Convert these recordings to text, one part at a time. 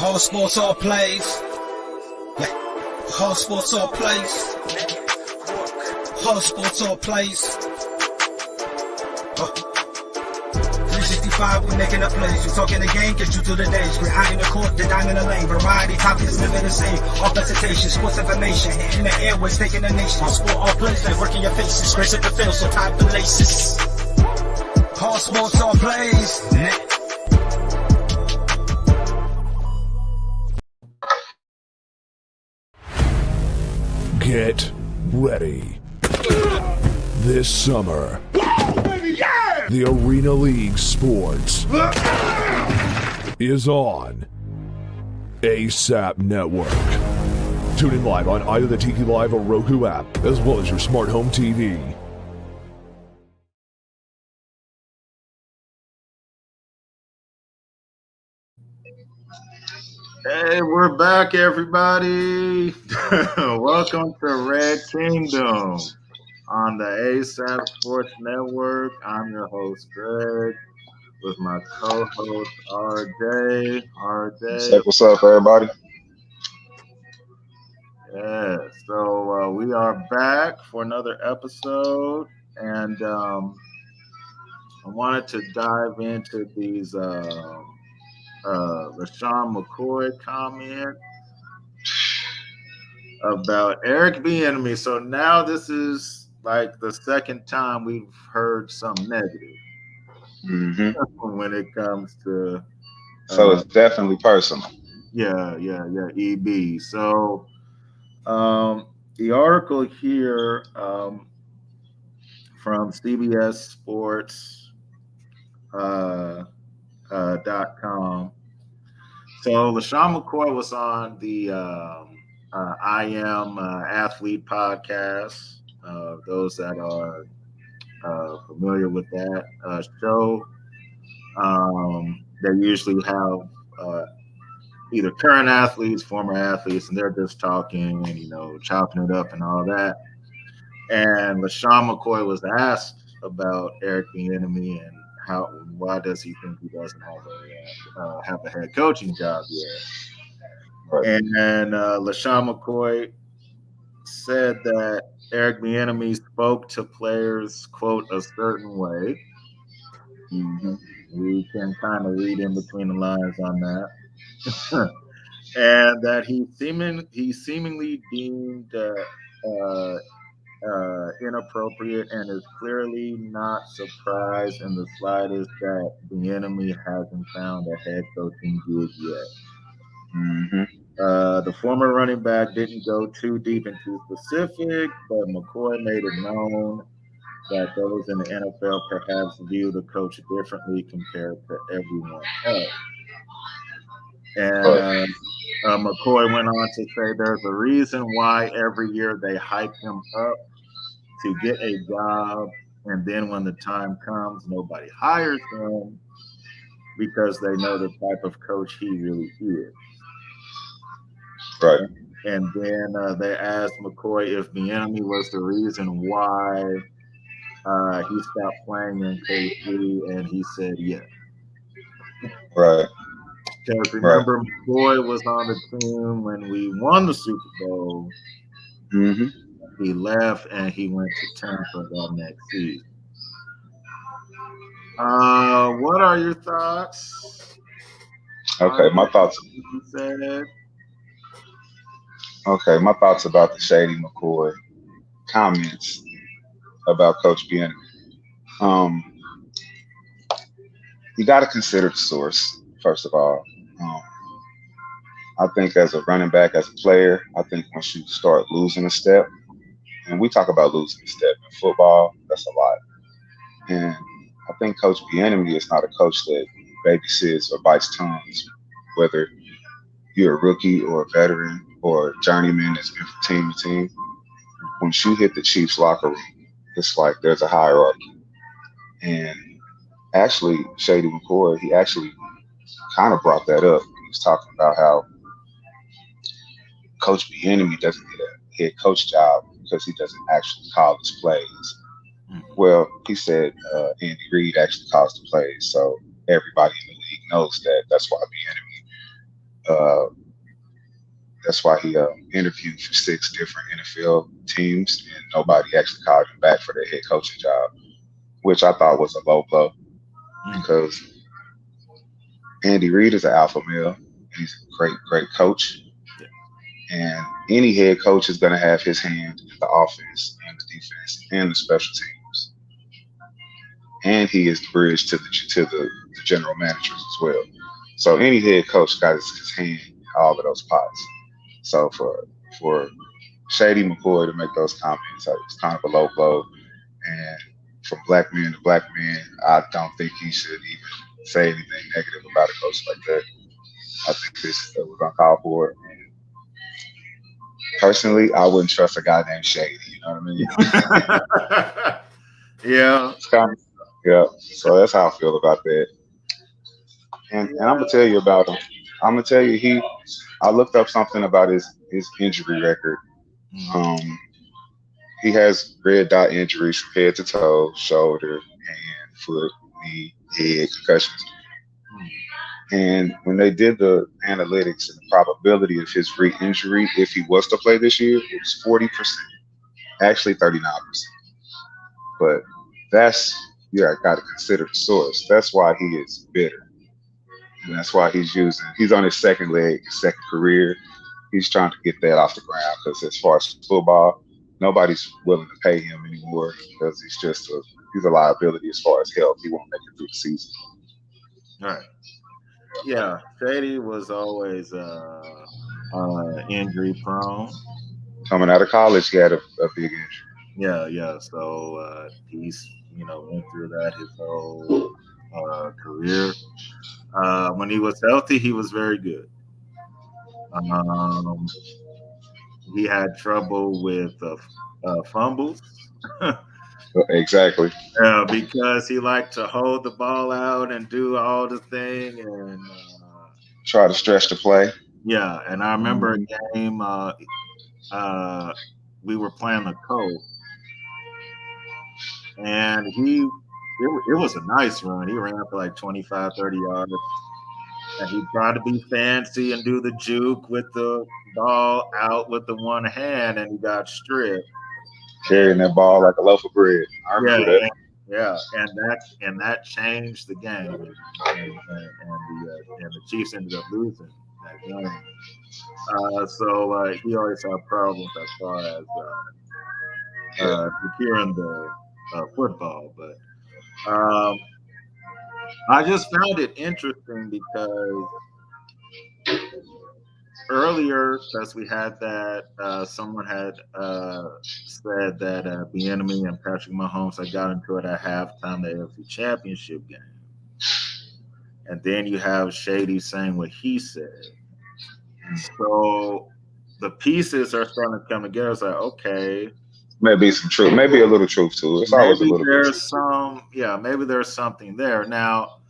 All sports, all plays. Yeah. All sports, all plays. All sports, all plays. 365, we're making a plays. You talking the game, get you through the days. We're high in the court, the dime in the lane. Variety, topics, living the same. All presentation, sports information. In the airways, taking the nation. All sport, all plays, like working your faces. Grace at the field, so tie the laces. All sports, all plays. Get ready. This summer, the Arena League Sports is on ASAP Network. Tune in live on either the Tiki Live or Roku app, as well as your smart home TV. Hey, we're back, everybody. Welcome to Red Kingdom on the ASAP Sports Network. I'm your host, Greg, with my co-host, RJ. What's up, everybody? Yeah, so we are back for another episode, and I wanted to dive into these LeSean McCoy comment about Eric Bienemy. So now this is like the second time we've heard some negative when it comes to. So it's definitely personal. Yeah, EB. So the article here from CBS Sports .com. So LeSean McCoy was on the I Am Athlete podcast. Those that are familiar with that show, they usually have either current athletes, former athletes, and they're just talking and chopping it up and all that. And LeSean McCoy was asked about Eric Bienemy and why does he think he doesn't have a head coaching job yet? Right. And LeSean McCoy said that Eric Bienemy spoke to players, quote, a certain way. We can kind of read in between the lines on that. And that he seemingly deemed inappropriate and is clearly not surprised in the slightest that Bienemy hasn't found a head coaching gig yet. The former running back didn't go too deep into specific, but McCoy made it known that those in the NFL perhaps view the coach differently compared to everyone else. And McCoy went on to say there's a reason why every year they hype him up to get a job, and then when the time comes, nobody hires him because they know the type of coach he really is. Right. And then they asked McCoy if Bienemy was the reason why he stopped playing in KC, and he said yes. Right. Because remember, McCoy was on the team when we won the Super Bowl. He left and he went to Tampa that next season. What are your thoughts? Okay, my thoughts. Okay, my thoughts about the Shady McCoy comments about Coach Bienemy. You got to consider the source, first of all. I think as a running back, as a player, I think once you start losing a step, and we talk about losing a step in football, that's a lot. And I think Coach Bienemy is not a coach that babysits or bites tongues, whether you're a rookie or a veteran or a journeyman that's been from team to team. Once you hit the Chiefs locker room, it's like there's a hierarchy. And actually, Shady McCoy, he actually kind of brought that up. He was talking about how Coach Bienemy doesn't get a head coach job because he doesn't actually call his plays. Well, he said Andy Reid actually calls the plays, so everybody in the league knows that. That's why Bienemy That's why he interviewed for 6 different NFL teams, and nobody actually called him back for their head coaching job, which I thought was a low blow because Andy Reid is an alpha male. He's a great, great coach. And any head coach is going to have his hand in the offense and the defense and the special teams. And he is the bridge to the general managers as well. So any head coach got his hand in all of those pots. So for Shady McCoy to make those comments, it's kind of a low blow. And from black man to black man, I don't think he should even say anything negative about a coach like that. I think this was uncalled for. Personally, I wouldn't trust a guy named Shady. You know what I mean? Yeah. It's kind of, yeah. So that's how I feel about that. And I'm gonna tell you about him. I'm gonna tell you I looked up something about his injury record. He has red dot injuries from head to toe, shoulder, hand, foot, knee, head, concussions. And when they did the analytics and the probability of his re-injury, if he was to play this year, it was 40%, actually 39%. But you got to consider the source. That's why he is bitter. And that's why he's on his second leg, his second career. He's trying to get that off the ground because as far as football, nobody's willing to pay him anymore because he's a liability as far as health. He won't make it through the season. All right. Yeah, Shady was always injury prone. Coming out of college, he had a big injury. Yeah. So he's went through that his whole career. When he was healthy, he was very good. He had trouble with fumbles. Exactly. Yeah, because he liked to hold the ball out and do all the thing and try to stretch the play. Yeah, and I remember a game we were playing the Colts, and it was a nice run. He ran for like 25, 30 yards, and he tried to be fancy and do the juke with the ball out with the one hand, and he got stripped. Carrying that ball like a loaf of bread. I remember that. Yeah, and that changed the game, and the Chiefs ended up losing that game. So he always had problems as far as securing the football. But I just found it interesting because earlier, because we had that, someone had said that Bienemy and Patrick Mahomes had got into it at halftime the AFC Championship game. And then you have Shady saying what he said. So the pieces are starting to come together. It's like, okay. Maybe some truth, maybe a little truth to it. It's always a little bit. Maybe there's something there. Now,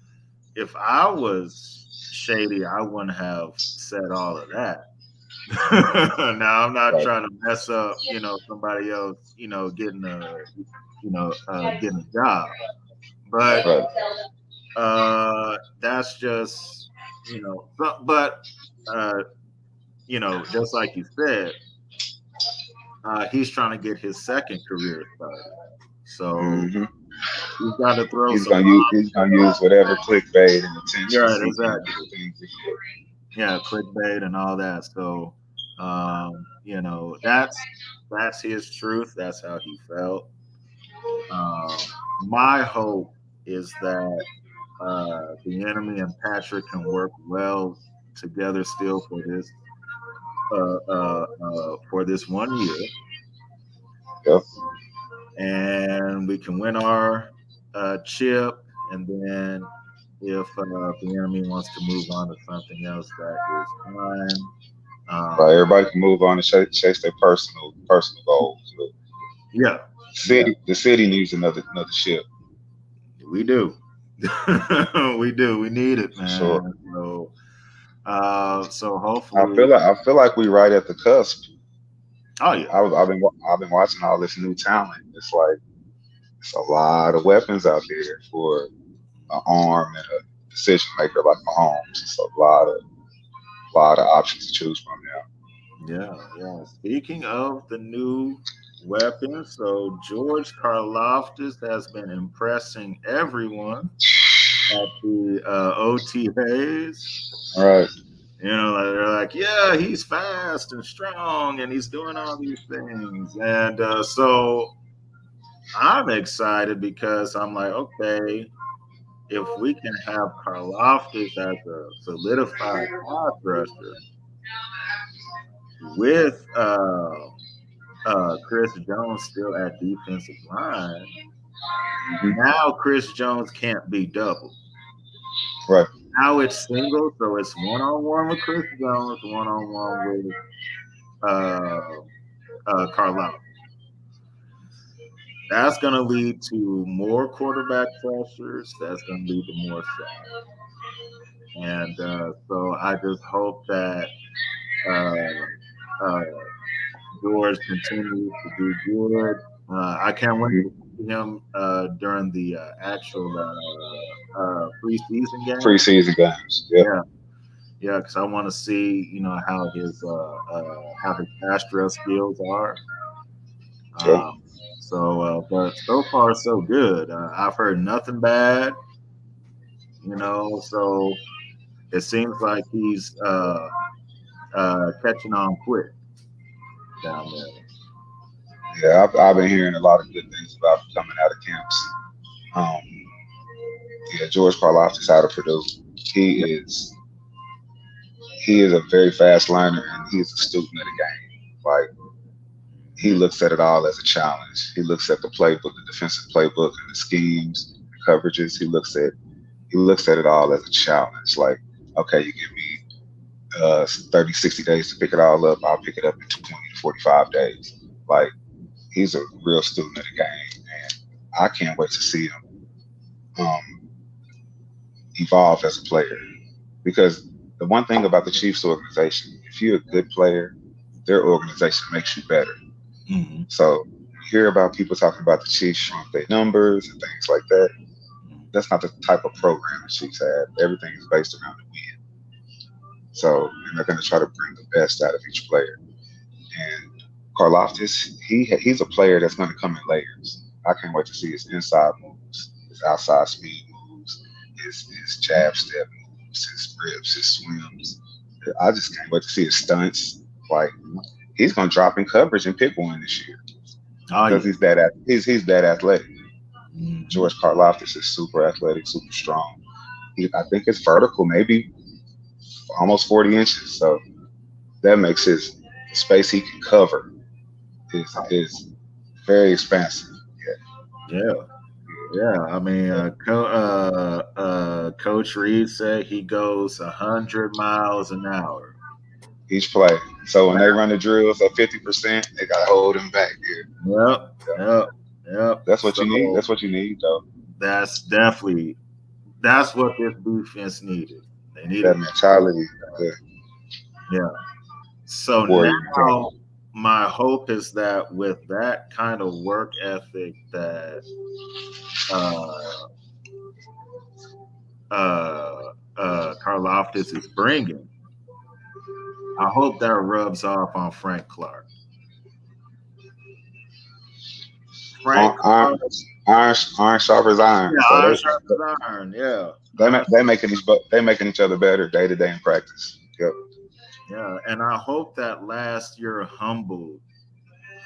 if I was Shady, I wouldn't have said all of that. Now I'm not trying to mess up, somebody else, getting a job, but that's just, just like you said, he's trying to get his second career started, so. He's got to throw. He's gonna use whatever clickbait and attention. Right, exactly. Yeah, clickbait and all that. So, that's his truth. That's how he felt. My hope is that Bienemy and Patrick can work well together still for this 1 year. Yep. And we can win our chip, and then if Bienemy wants to move on to something else, that is fine. Everybody can move on and chase their personal goals. Yeah, the city needs another chip. We do. We do. We need it, man. Sure. So hopefully, I feel like we're right at the cusp. Oh yeah, I've been watching all this new talent. It's like it's a lot of weapons out there for an arm and a decision maker like Mahomes. It's a a lot of options to choose from now. Yeah. Speaking of the new weapons, so George Karlaftis has been impressing everyone at the OTA'S. All right. You know, they're like, yeah, he's fast and strong, and he's doing all these things. And so I'm excited because I'm like, okay, if we can have Karlaftis as a solidified pass rusher with Chris Jones still at defensive line, now Chris Jones can't be double. Right. Now it's single, so it's one-on-one with Chris Jones, one-on-one with Karlaftis. That's going to lead to more quarterback pressures. That's going to lead to more sacks. And so I just hope that George continues to do good. I can't wait to see him during the actual preseason game. Preseason games. Yeah, because I want to see, you know, how his pass rush skills are. But so far so good. I've heard nothing bad, you know. So it seems like he's catching on quick down there. Yeah, I've been hearing a lot of good things about him coming out of camps. George Karlaftis out of Purdue. He is a very fast learner, and he's a student of the game. Like, he looks at it all as a challenge. He looks at the playbook, the defensive playbook, and the schemes, the coverages. He looks at it all as a challenge. Like, okay, you give me 30, 60 days to pick it all up. I'll pick it up in 20 to 45 days. Like, he's a real student of the game, and I can't wait to see him evolve as a player. Because the one thing about the Chiefs organization, if you're a good player, their organization makes you better. Mm-hmm. So you hear about people talking about the Chiefs shrunk their numbers and things like that. That's not the type of program the Chiefs have. Everything is based around the win. So they're going to try to bring the best out of each player. And Karlaftis, he's a player that's going to come in layers. I can't wait to see his inside moves, his outside speed moves, his jab step moves, his rips, his swims. I just can't wait to see his stunts. Like, he's going to drop in coverage and pick one this year because he's that athletic. Mm-hmm. George Karlaftis is super athletic, super strong. I think it's vertical, maybe almost 40 inches. So that makes his space he can cover is very expansive. Yeah. I mean, Coach Reed said he goes 100 miles an hour each play. So when they run the drills at 50%, they got to hold him back. Yep. That's what you need. That's what you need, though. That's what this defense needed. They needed that mentality. Yeah. So now my hope is that with that kind of work ethic that Karlaftis is bringing, I hope that rubs off on Frank Clark. Iron sharp as iron. Yeah, iron sharp as iron. Yeah. They making each other better day to day in practice. Yep. Yeah, and I hope that last year humbled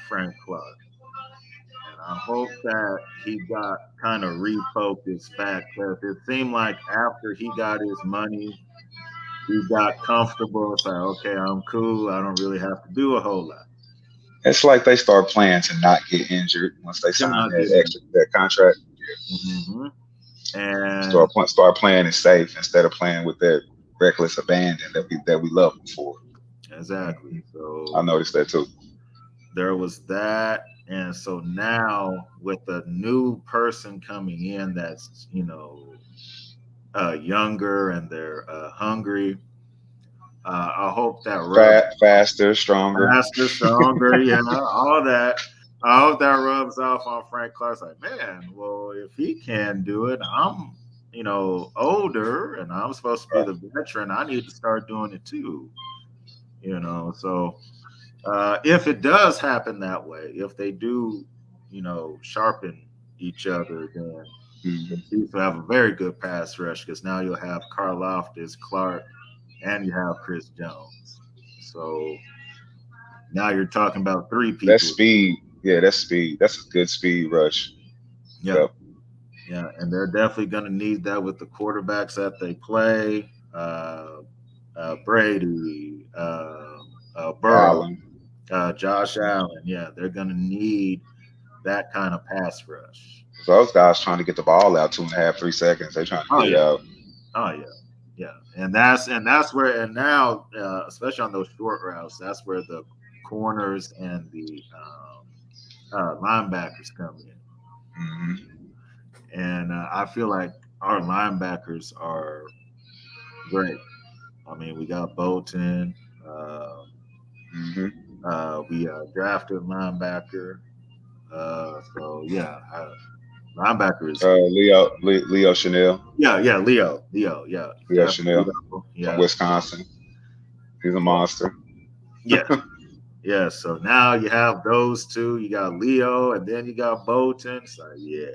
Frank Clark. And I hope that he got kind of refocused back, because it seemed like after he got his money, he got comfortable. It's like, okay, I'm cool. I don't really have to do a whole lot. It's like they start playing to not get injured once they sign that contract. Mm-hmm. And start playing it safe instead of playing with that reckless abandon that we love before. Exactly. So I noticed that too. There was that, and so now with a new person coming in that's younger and they're hungry. I hope that faster, stronger, yeah, all that. I hope that rubs off on Frank Clark. Like, man, well, if he can do it, older, and I'm supposed to be the veteran. I need to start doing it too. So if it does happen that way, if they do, sharpen each other, then the Chiefs will have a very good pass rush because now you'll have Karlaftis, Clark, and you have Chris Jones. So now you're talking about three people. That's speed. Yeah, that's speed. That's a good speed rush. Yeah. Yep. Yeah, and they're definitely going to need that with the quarterbacks that they play. Brady, Burrow, Josh Allen. Yeah, they're going to need that kind of pass rush. So those guys trying to get the ball out 2.5, 3 seconds. They're trying to get it out. Oh yeah. And that's where, and now especially on those short routes, that's where the corners and the linebackers come in. Mm-hmm. And I feel like our linebackers are great. I mean, we got Bolton. We drafted linebacker. So yeah, linebackers. Leo Chanel. Yeah, Leo. Leo Chanel from Wisconsin. He's a monster. Yeah. Yeah. So now you have those two. You got Leo, and then you got Bolton. So yeah,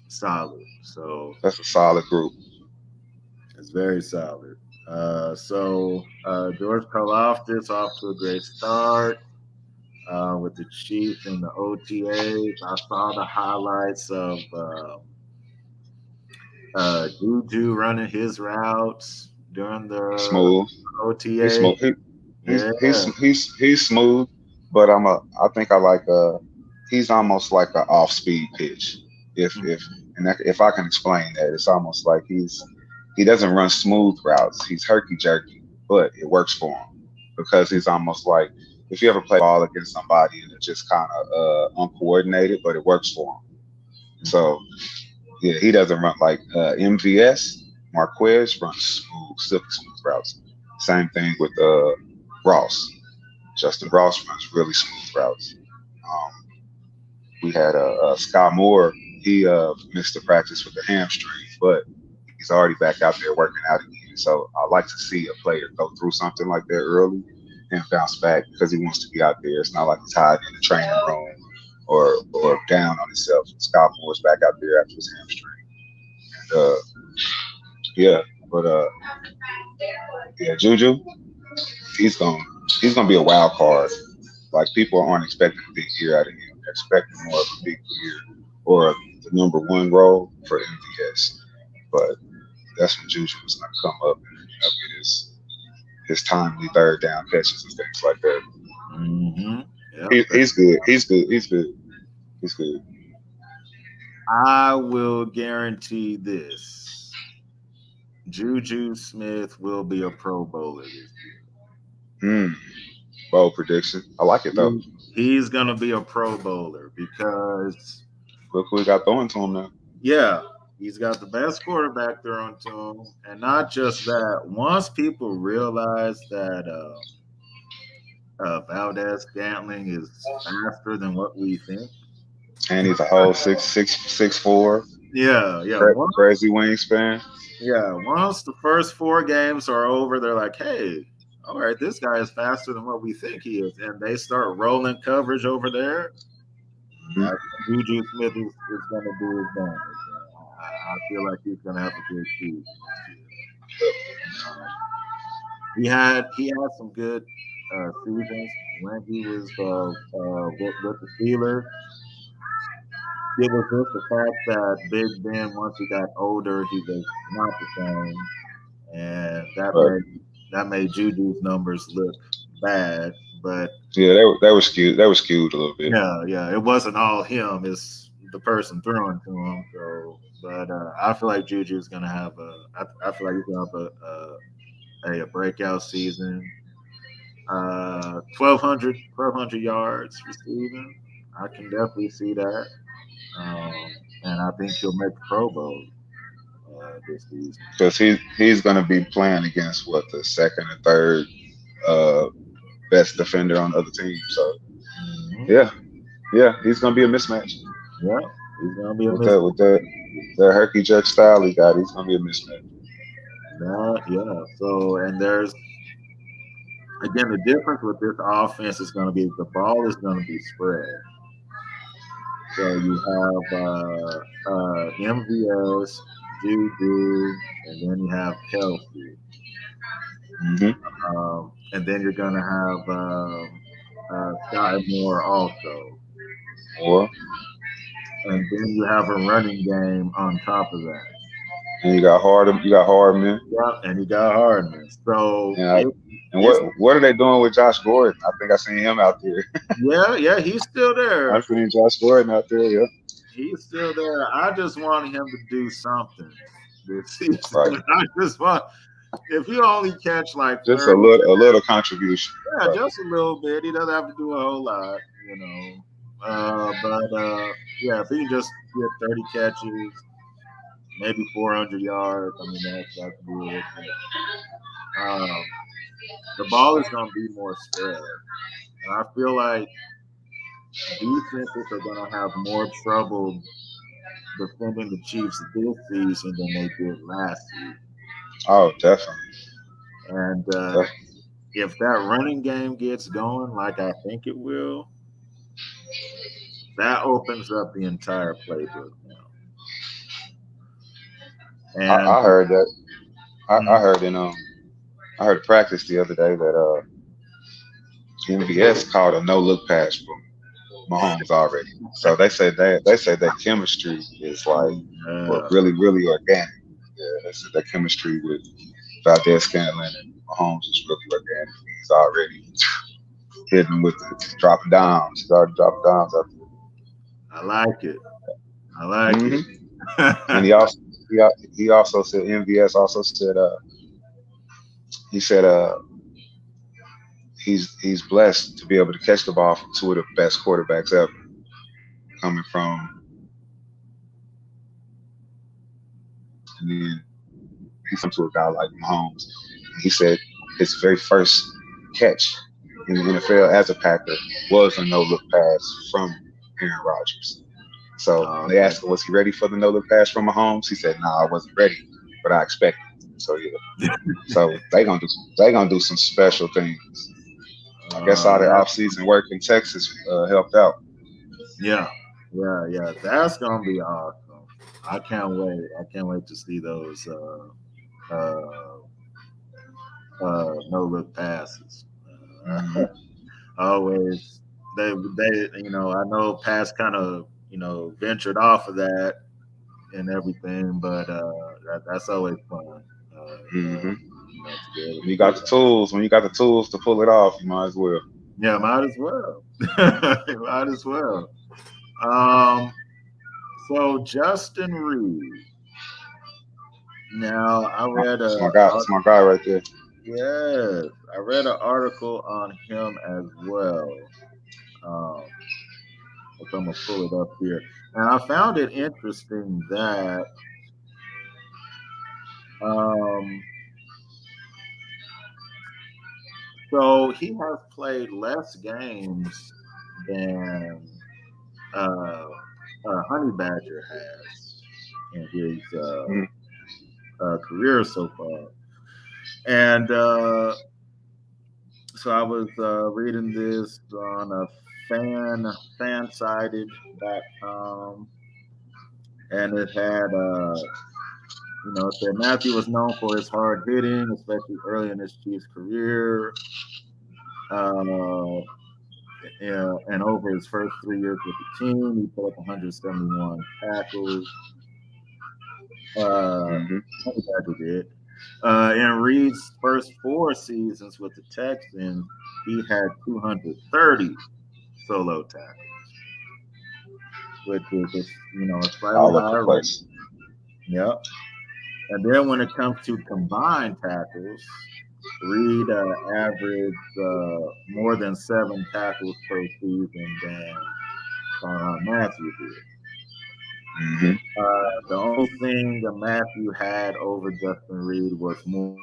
solid. So that's a solid group. It's very solid. George Karlaftis off to a great start with the Chiefs and the OTA'S. I saw the highlights of Juju running his routes during the smooth OTA. He's smooth. He's smooth, but I think I like he's almost like an off speed pitch. If I can explain that, it's almost like he doesn't run smooth routes. He's herky jerky, but it works for him because he's almost like if you ever play ball against somebody and it's just kind of uncoordinated, but it works for him. So yeah, he doesn't run like MVS. Marquez runs silky smooth routes. Same thing with Ross. Justin Ross runs really smooth routes. We had Scott Moore. He missed the practice with the hamstring, but he's already back out there working out again. So I like to see a player go through something like that early and bounce back because he wants to be out there. It's not like he's hiding in the training room or down on himself. Scott Moore's back out there after his hamstring. And Juju, he's gonna be a wild card. Like people aren't expecting a big year out of him. They're expecting more of a big year or the number one role for MVS. But that's when Juju was gonna come up and get his timely third down catches and things like that. Mm-hmm. Yep. He's good. He's good. I will guarantee this. Juju Smith will be a Pro Bowler this year. Bold prediction. I like it though. He's gonna be a Pro Bowler because look who we got throwing to him now. Yeah, he's got the best quarterback thrown to him, and not just that. Once people realize that Valdez-Scantling is faster than what we think, and he's a whole 6'4". Yeah. Crazy wingspan. Yeah, once the first 4 games are over, they're like, hey, all right, this guy is faster than what we think he is. And they start rolling coverage over there. Juju Smith is going to do his thing. I feel like he's going to have a good season. He had some good seasons when he was with the Steelers. It was just the fact that Big Ben, once he got older, he was not the same, and that made Juju's numbers look bad. But yeah, they were skewed. They were skewed a little bit. Yeah, it wasn't all him; it's the person throwing to him. So, but I feel like Juju's gonna have I feel like he's gonna have a breakout season. 1,200 yards receiving. I can definitely see that. And I think he'll make the Pro Bowl this season. Because he's going to be playing against the second and third best defender on the other team. So yeah, he's going to be a mismatch. He's gonna be a With mismatch. the herky jerk style he got, he's gonna be a mismatch. Yeah. So, and there's again the difference with this offense is going to be the ball is going to be spread. So you have MVS, Juju, and then you have Kelsey, and then you're going to have Sky Moore also, Or and then you have a running game on top of that. and you got Hardman. Yeah, and you got Hardman. So and what are they doing with Josh Gordon? I think I seen him out there. yeah, he's still there. I've seen Josh Gordon out there. Yeah, he's still there. I just want him to do something this season. right. I just want if you only catch like Just 30, a little contribution. yeah, Right. just a little bit. He doesn't have to do a whole lot, But yeah, if he can just get 30 catches, maybe 400 yards, I mean that's good. The ball is going to be more spread, and I feel like defenses are going to have more trouble defending the Chiefs this season than they did last season. Oh, definitely. And if that running game gets going, like I think it will, that opens up the entire playbook now. And I heard that. I heard practice the other day that MVS called a no look pass from Mahomes already. So they say that chemistry is like really, really organic. Yeah, they said that chemistry with Valdez Scantling and Mahomes is really organic. He's already hitting with the dropping downs. Started dropping downs out there. I like it. And he also said MVS also said he said he's blessed to be able to catch the ball from two of the best quarterbacks ever, coming from, and then he's come to a guy like Mahomes. He said his very first catch in the NFL as a Packer was a no-look pass from Aaron Rodgers. So they asked him, was he ready for the no-look pass from Mahomes? He said, "No, I wasn't ready, but I expected it." So yeah, so they gonna do some special things. I guess all the offseason work in Texas helped out. Yeah. That's gonna be awesome. I can't wait. I can't wait to see those no look passes. Always they I know Pass kind of ventured off of that and everything, but that's always fun. When you got the tools to pull it off, you might as well. Yeah, might as well. Might as well. So Justin Reed. Now I read that's my guy right there. Yes, I read an article on him as well. So I'm gonna pull it up here, and I found it interesting that so he has played less games than Honey Badger has in his career so far. And so I was reading this on a fansided.com, and it had it said Matthew was known for his hard hitting, especially early in his Chiefs career. And over his first 3 years with the team, he put up 171 tackles. Badger did. In Reed's first 4 seasons with the Texans, he had 230 solo tackles, which is slightly all over higher. the place. Yep. And then when it comes to combined tackles, Reed averaged more than 7 tackles per season than Matthew did. The only thing that Matthew had over Justin Reed was more.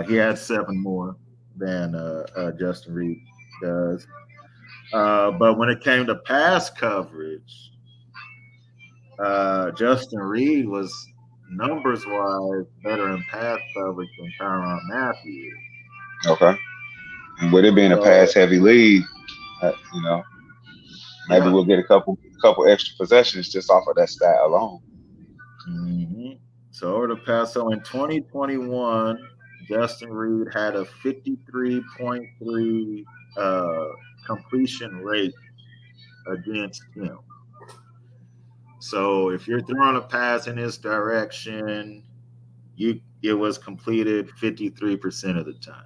He had 7 more than Justin Reed does. But when it came to pass coverage, Justin Reed was numbers-wise better in pass coverage than Tyrann Mathieu. Okay. And with it being a So, pass-heavy league, maybe yeah. we'll get a couple extra possessions just off of that stat alone. Mm-hmm. So over the past, so in 2021, Justin Reed had a 53.3 completion rate against him. So if you're throwing a pass in his direction, it was completed 53% of the time.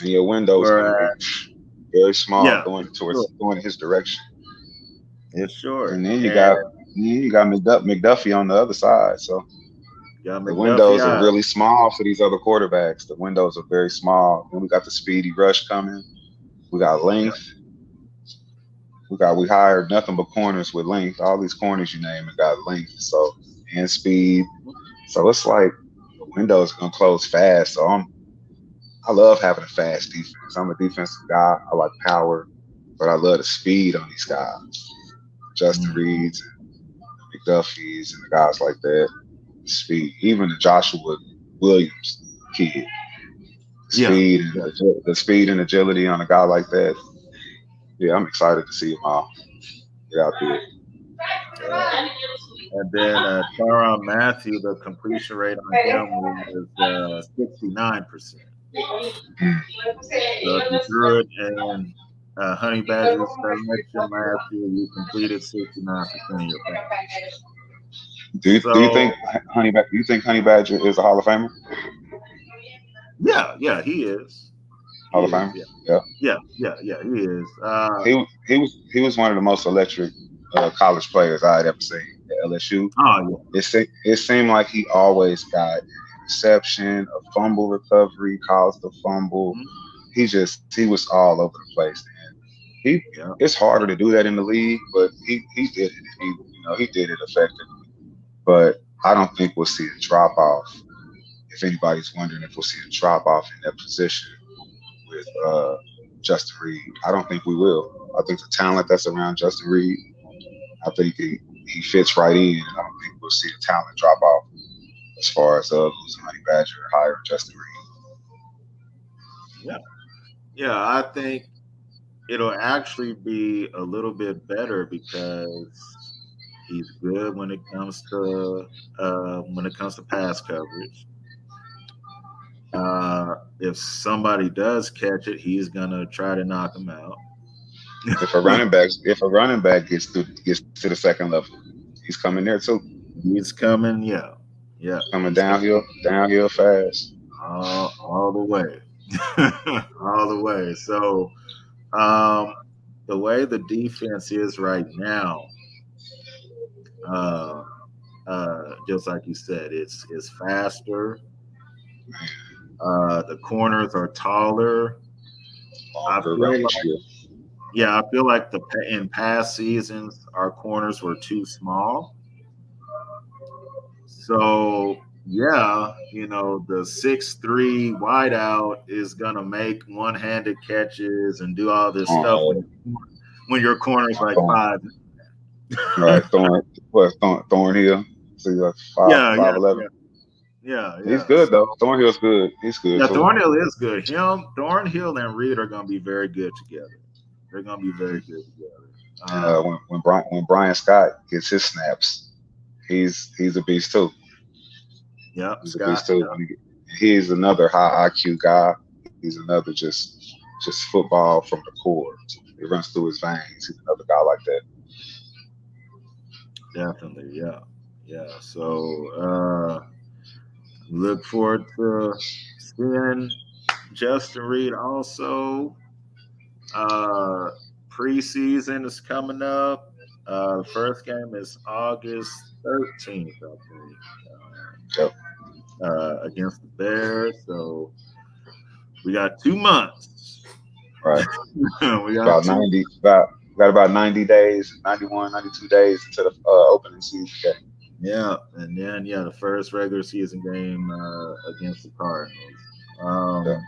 And your window is going to be very small going his direction. It's short. And then you got McDuffie on the other side. So the windows are really small for these other quarterbacks. The windows are very small. Then we got the speedy rush coming. We got length. We hired nothing but corners with length. All these corners you name it got length. So and speed. So it's like the windows are gonna close fast. So I love having a fast defense. I'm a defensive guy. I like power, but I love the speed on these guys. Justin Reeds and McDuffies and the guys like that. Speed. Even the Joshua Williams kid. Speed and the speed and agility on a guy like that. Yeah, I'm excited to see him all get out there. And then Tyrann Mathieu, the completion rate on him was 69%. So if you threw it and Honey Badger's direction last year, you completed 69% of your passes. Do you think Honey Badger is a Hall of Famer? Yeah, he is. Hall of Famer? Yeah, he is. He was one of the most electric college players I had ever seen at LSU. Oh, yeah. It seemed like he always got an interception, a fumble recovery, caused a fumble. Mm-hmm. He was all over the place. And it's harder to do that in the league, but he did it. He did it effectively. But I don't think we'll see a drop off. If anybody's wondering if we'll see a drop off in that position with Justin Reed, I don't think we will. I think the talent that's around Justin Reed, I think he fits right in. I don't think we'll see a talent drop off as far as losing Honey Badger or hiring Justin Reed. Yeah, I think it'll actually be a little bit better because he's good when it comes to pass coverage. If somebody does catch it, he's gonna try to knock him out. If a running back gets to the second level, he's coming there too. He's coming, coming downhill fast. All the way, all the way. So, the way the defense is right now, just like you said, it's faster. The corners are taller. I feel like in past seasons our corners were too small. So the 6'3" wideout is gonna make one-handed catches and do all this stuff when your corner's like 5. Right, Thornhill. So you're like 5'11". Yeah. He's good though. Thornhill's good. He's good. Yeah, Thornhill is good. Thornhill and Reed are gonna be very good together. They're gonna be very good together. When Brian Scott gets his snaps, he's a beast too. Yeah, he's a beast too. He's another high IQ guy. He's another just football from the core. It runs through his veins. He's another guy like that. Definitely, yeah. So look forward to seeing Justin Reed also. Preseason is coming up. The first game is August 13th, I think. Against the Bears. So we got 2 months. Right. We got about 90 days, 91, 92 days to the opening season. Yeah, and then the first regular season game against the Cardinals.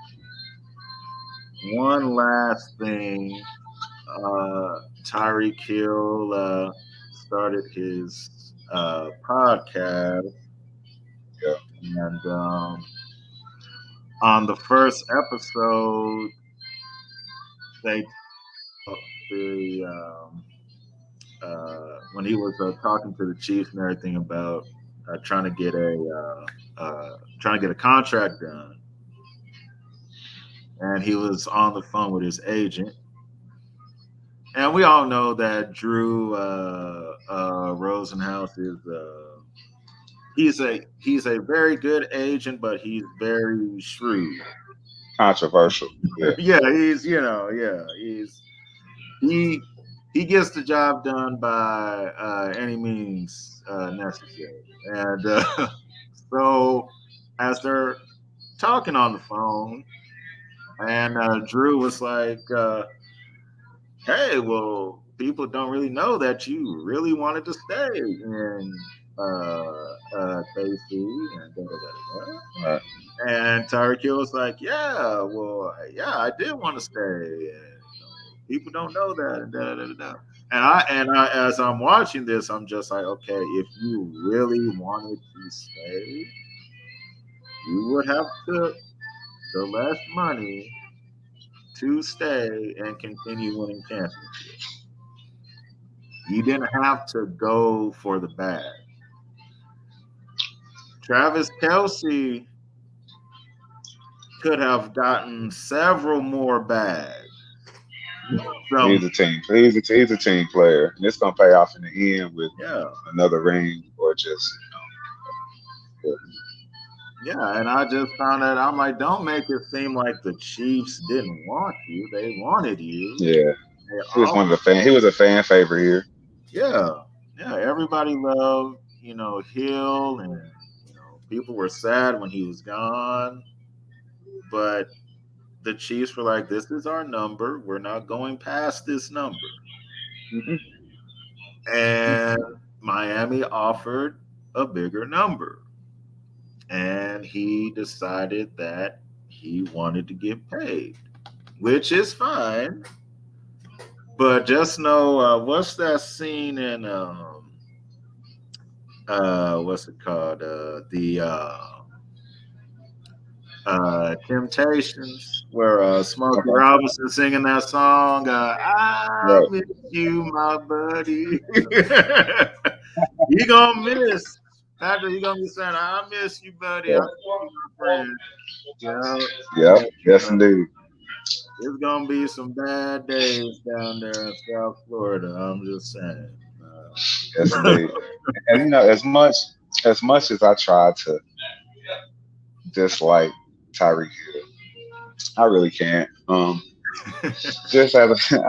One last thing Tyreek Hill started his podcast, Yeah. and on the first episode, they the when he was talking to the Chiefs and everything about trying to get a contract done, and he was on the phone with his agent. And we all know that Drew Rosenhaus is he's a very good agent, but he's very shrewd. Controversial. Yeah. Yeah, he gets the job done by any means necessary. And so as they're talking on the phone, and Drew was like, hey, well, people don't really know that you really wanted to stay in KC and Right. And Tyreek Hill was like, yeah, I did want to stay. And, people don't know that. And I, as I'm watching this, I'm just like, okay, if you really wanted to stay, you would have took the less money to stay and continue winning championships. You didn't have to go for the bag. Travis Kelce could have gotten several more bags. He's a team. He's a team player, and it's gonna pay off in the end with another ring or just. Yeah, and I just found out. I'm like, don't make it seem like the Chiefs didn't want you; they wanted you. Yeah, he was one of the fan. He was a fan favorite here. Yeah. Everybody loved Hill, and people were sad when he was gone, but the Chiefs were like, this is our number. We're not going past this number. Mm-hmm. And Miami offered a bigger number. And he decided that he wanted to get paid, which is fine. But just know, what's that scene in, what's it called? Temptations, where Smokey Robinson singing that song, I miss you, my buddy. You gonna miss, Patrick, you gonna be saying, I miss you, buddy. I miss you, my friend. Yep. Yes, indeed. It's gonna be some bad days down there in South Florida. I'm just saying. Yes, indeed. And as much as I try to dislike Tyreek Hill, I really can't. I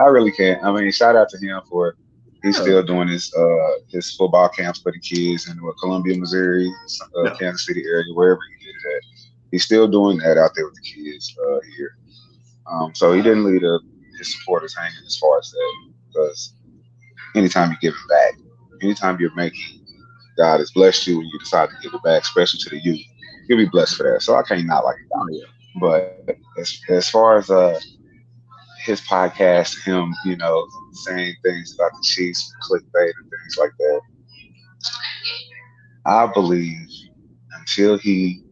really can't. I mean, shout out to him for he's still doing his football camps for the kids in Columbia, Missouri, Kansas City area, wherever he did that. He's still doing that out there with the kids here. So he didn't leave his supporters hanging as far as that, because anytime you give it back, anytime you're making, God has blessed you and you decide to give it back, especially to the youth, you'll be blessed for that. So I can't not like it down here. But as far as his podcast, him, saying things about the Chiefs, clickbait and things like that, I believe until he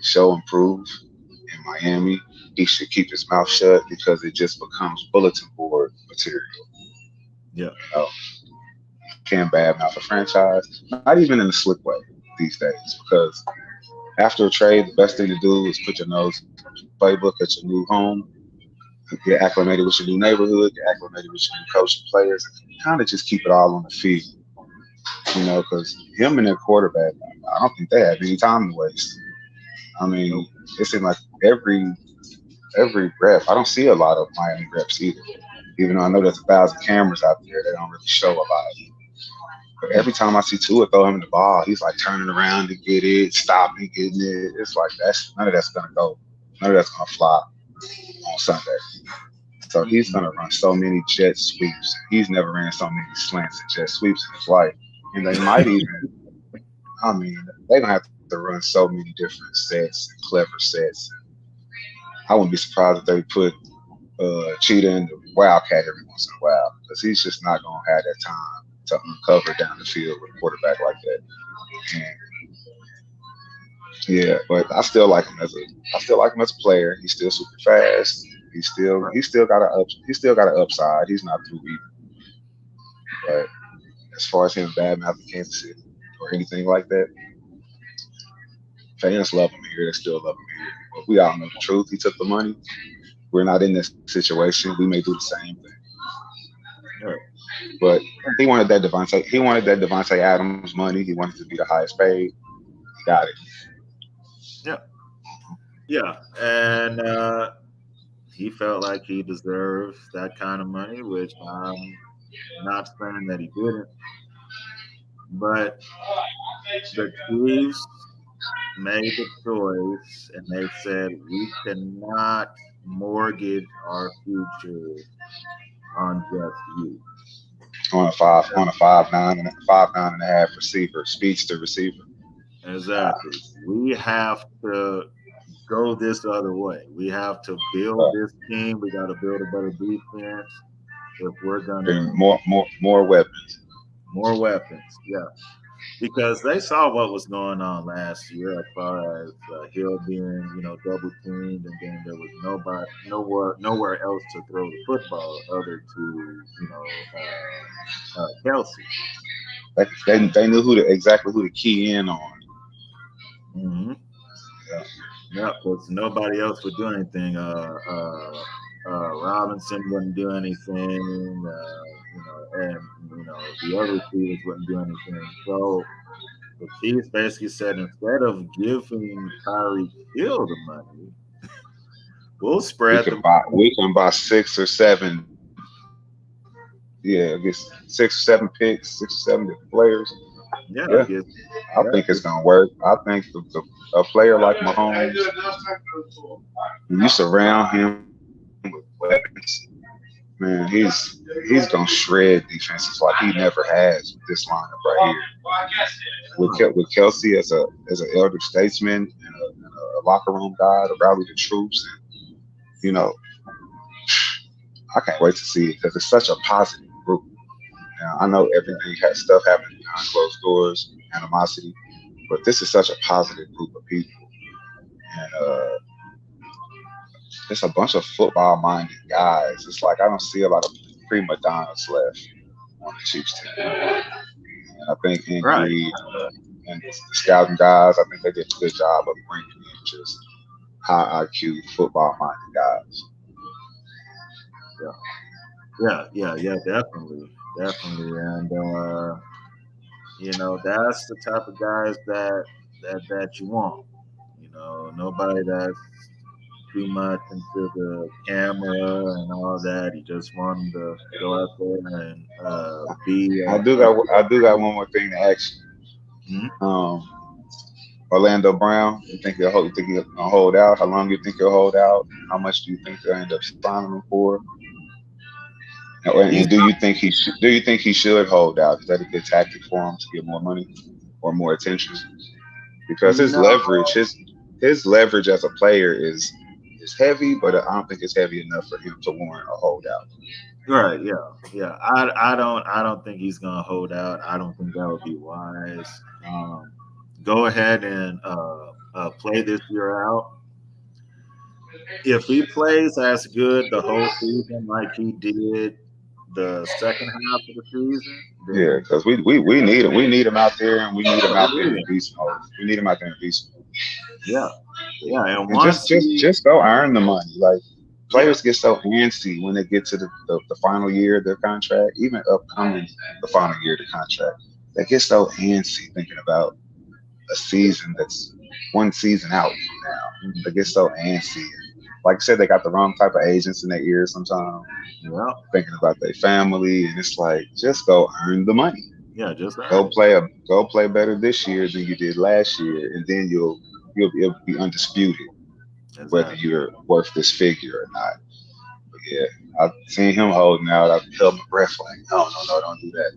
show improve in Miami, he should keep his mouth shut, because it just becomes bulletin board material. Yeah. Can't badmouth a franchise, not even in a slick way these days, because after a trade, the best thing to do is put your nose in the playbook at your new home, get acclimated with your new neighborhood, get acclimated with your new coach and players, and kind of just keep it all on the field. Because him and their quarterback, I don't think they have any time to waste. I mean, it seems like every rep, I don't see a lot of Miami reps either. Even though I know there's 1,000 cameras out there, they don't really show a lot. But every time I see Tua throw him the ball, he's like turning around to get it, stopping, getting it. It's like none of that's gonna go. None of that's gonna fly on Sunday. So he's gonna run so many jet sweeps. He's never ran so many slants and jet sweeps in his life. And they might even, they're gonna have to run so many different sets and clever sets. I wouldn't be surprised if they put Cheetah and the Wildcat every once in a while because he's just not going to have that time to uncover down the field with a quarterback like that. And yeah, but I still like him as a player. He's still super fast. He still got an upside. He's not through either. But as far as him bad mouthing Kansas City or anything like that, fans love him here. They still love him here. But we all know the truth. He took the money. We're not in this situation. We may do the same thing. Right. But he wanted that Devontae Adams money. He wanted to be the highest paid. He got it. Yeah. And he felt like he deserved that kind of money, which I'm not saying that he didn't. But the Chiefs made the choice, and they said we cannot mortgage our future on just you. On a 5'9" receiver, speedster receiver. Exactly. We have to go this other way. We have to build this team. We got to build a better defense. If we're gonna more weapons. More weapons, yeah. Because they saw what was going on last year as far as Hill being, double teamed, and then there was nowhere else to throw the football other to, Kelsey. They knew exactly who to key in on. Mm-hmm. Yeah, because nobody else would do anything. Robinson wouldn't do anything, and the other receivers wouldn't do anything. So the Chiefs basically said, instead of giving Tyreek Hill the money, we'll spread we can buy 6 or 7. Yeah, I guess 6 or 7 picks, 6 or 7 players. Yeah. I think it's gonna work. I think a player like Mahomes, you surround him with weapons, man, he's gonna shred defenses like he never has with this lineup right here. With Kelsey as an elder statesman and a locker room guy to rally the troops, and I can't wait to see it because it's such a positive group. Now, I know stuff happening behind closed doors, animosity, but this is such a positive group of people, and it's a bunch of football-minded guys. It's like I don't see a lot of prima donnas left on the Chiefs team. And I think Reed and the scouting guys, I think they did a good job of bringing in just high IQ football-minded guys. Yeah, definitely, and that's the type of guys that you want. Nobody that's too much into the camera and all that. He just wanted to go out there and be. I do got one more thing to ask you. Mm-hmm. Orlando Brown, you think he'll hold out? How long do you think he'll hold out? How much do you think they'll end up signing him for? And do you think he should hold out? Is that a good tactic for him to get more money or more attention? Because his leverage as a player is heavy, but I don't think it's heavy enough for him to warrant a holdout. Right. Yeah. I don't think he's gonna hold out. I don't think that would be wise. Go ahead and play this year out. If he plays as good the whole season like he did the second half of the season, yeah, because we need him. We need him out there, and we need him out there in beast mode. We need him out there in beast mode. Yeah, and just go earn the money. Like players get so antsy when they get to the final year of their contract, even upcoming the final year of the contract. They get so antsy thinking about a season that's one season out from now. They get so antsy. Like I said, they got the wrong type of agents in their ears sometimes. Yeah. Thinking about their family, and it's like just go earn the money. Yeah, just go play better this year than you did last year, and then you'll be undisputed whether you're worth this figure or not. But yeah, I've seen him holding out. I've held my breath like, no, don't do that.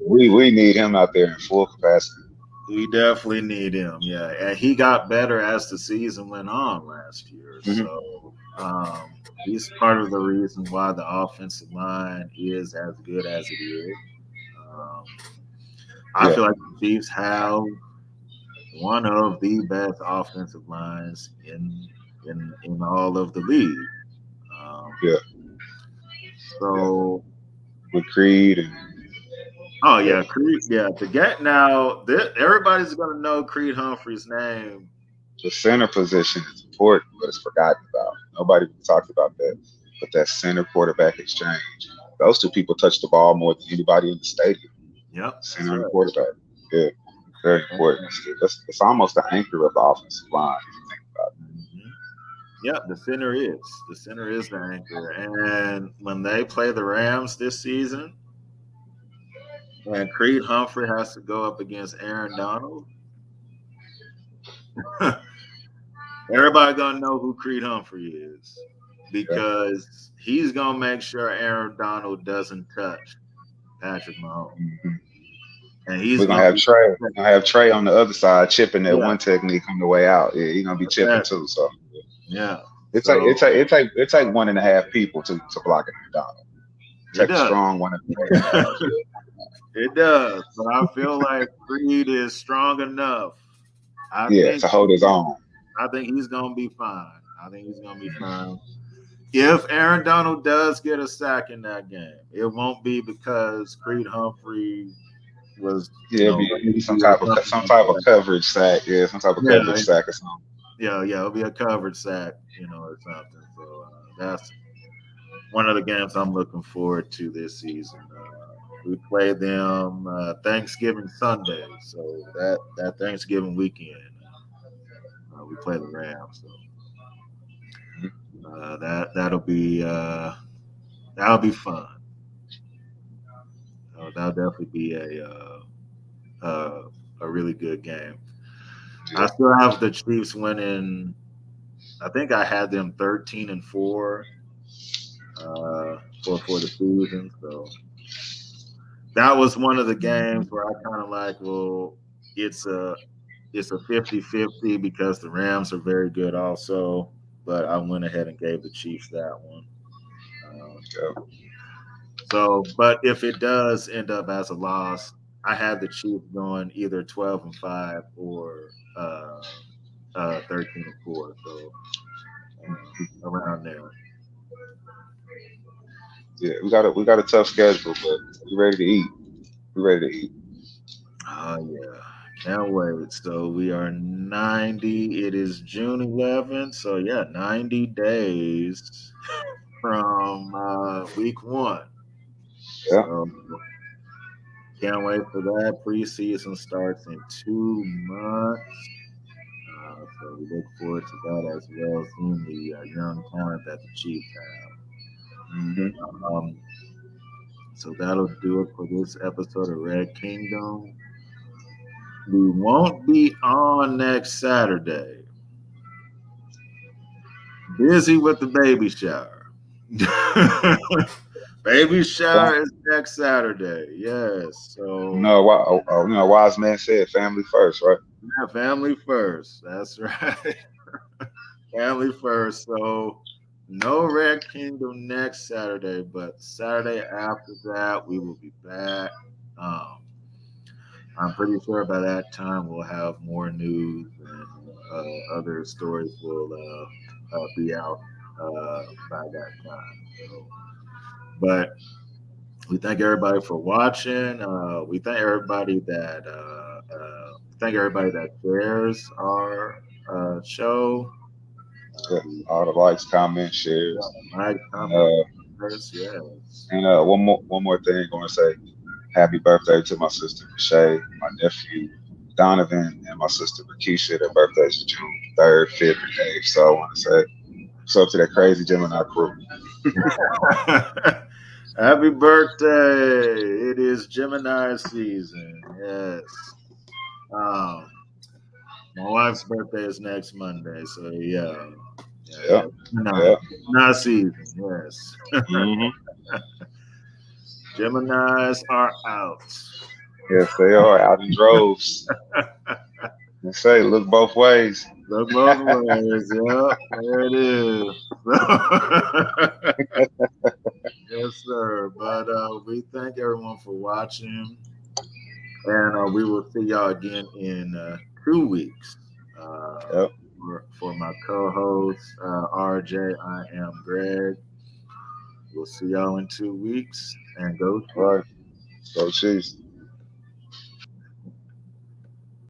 we need him out there in full capacity. We definitely need him, yeah. And he got better as the season went on last year. Mm-hmm. So He's part of the reason why the offensive line is as good as it is. I feel like the Chiefs have one of the best offensive lines in all of the league. So with Creed and Creed. Yeah, to get now, everybody's gonna know Creed Humphrey's name. The center position is important, but it's forgotten about. Nobody talks about that. But that center quarterback exchange, those two people touch the ball more than anybody in the stadium. Yep, center and quarterback. Yeah, very important. It's almost the anchor of the offensive line. If you think about it. Yep, the center is the anchor. And when they play the Rams this season, and Creed Humphrey has to go up against Aaron Donald, everybody gonna know who Creed Humphrey is because he's gonna make sure Aaron Donald doesn't touch Patrick Mahomes. And we're gonna have Trey. We're gonna have Trey on the other side chipping that one technique on the way out. Yeah, he's gonna be chipping too. So it take 1.5 people to block Aaron Donald. Take a strong 1.5. It does, but I feel like Creed is strong enough. To hold his own. I think he's gonna be fine. If Aaron Donald does get a sack in that game, it won't be because Creed Humphrey was some type of coverage sack. Yeah, some type of coverage sack or something. Yeah, it'll be a coverage sack, or something. So that's one of the games I'm looking forward to this season. We play them Thanksgiving Sunday, so that Thanksgiving weekend we play the Rams. So that'll be fun. That'll definitely be a really good game. I still have the Chiefs winning. I think I had them 13-4 for the season. So that was one of the games where I kind of like, well, it's a 50-50 because the Rams are very good also, but I went ahead and gave the Chiefs that one. So, but if it does end up as a loss, I had the Chiefs going either 12-5 or 13-4. So around there. Yeah, we got a tough schedule, but we're ready to eat. Oh yeah, can't wait. So we are 90. It is June 11th. So 90 days from week 1. Yeah. So, can't wait for that. Preseason starts in 2 months. So we look forward to that as well, seeing the young talent that the Chiefs have. So that'll do it for this episode of Red Kingdom. We won't be on next Saturday. Busy with the baby shower. Baby shower is next Saturday. Yes. So wise man said family first, right? Yeah, family first. That's right. Family first. So no Red Kingdom next Saturday, but Saturday after that we will be back. I'm pretty sure by that time we'll have more news and other stories will be out by that time. So, but we thank everybody for watching. We thank everybody that shares our show. All the likes, comments, shares. Yes. And one more thing I want to say. Happy birthday to my sister, Shay, my nephew, Donovan, and my sister, Keisha. Their birthdays are June 3rd, 5th, and 8th. So I want to say what's up to that crazy Gemini crew. Happy birthday. It is Gemini season. Yes. My wife's birthday is next Monday. So, yeah. Gemini season. Yes. Geminis are out. Yes, they are out in droves. They say look both ways. Look both ways. Yep, there it is. Yes, sir. But we thank everyone for watching. And we will see y'all again in 2 weeks. Yep. For my co-host, RJ, I am Greg. We'll see y'all in 2 weeks. And go. All right. Go Chiefs.